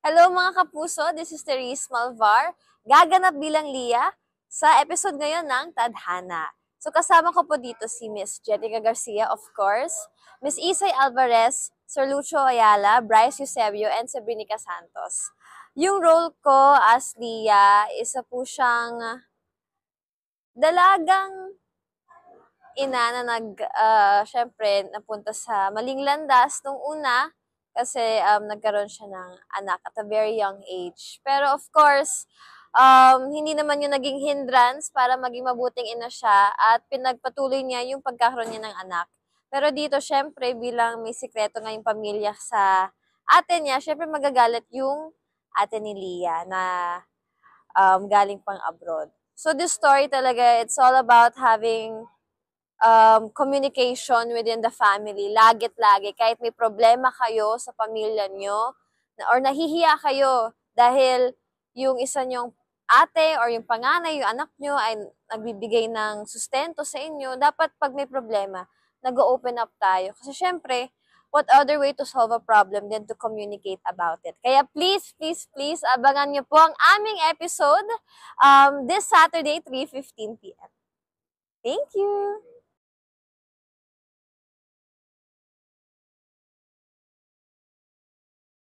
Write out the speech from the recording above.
Hello mga kapuso, this is Therese Malvar, gaganap bilang Lia sa episode ngayon ng Tadhana. So kasama ko po dito si Miss Jetica Garcia, of course, Miss Isay Alvarez, Sir Lucio Ayala, Bryce Eusebio, and Sabrinica Santos. Yung role ko as Lia, isa po siyang dalagang ina na syempre, napunta sa maling landas nung una kasi nagkaroon siya ng anak at a very young age. Pero of course, hindi naman yung naging hindrance para maging mabuting ina siya at pinagpatuloy niya yung pagkakaroon niya ng anak. Pero dito, syempre, bilang may sikreto ngayong pamilya sa ate niya, syempre magagalit yung ate ni Lia na galing pang abroad. So this story talaga, it's all about having communication within the family, lagit-lagi. Kahit may problema kayo sa pamilya nyo, or nahihiya kayo dahil yung isa nyong ate or yung panganay, yung anak nyo ay nagbibigay ng sustento sa inyo, dapat pag may problema, nag-open up tayo. Kasi syempre, what other way to solve a problem than to communicate about it? Kaya please, please, please, abangan nyo po ang aming episode this Saturday, 3:15 p.m. Thank you!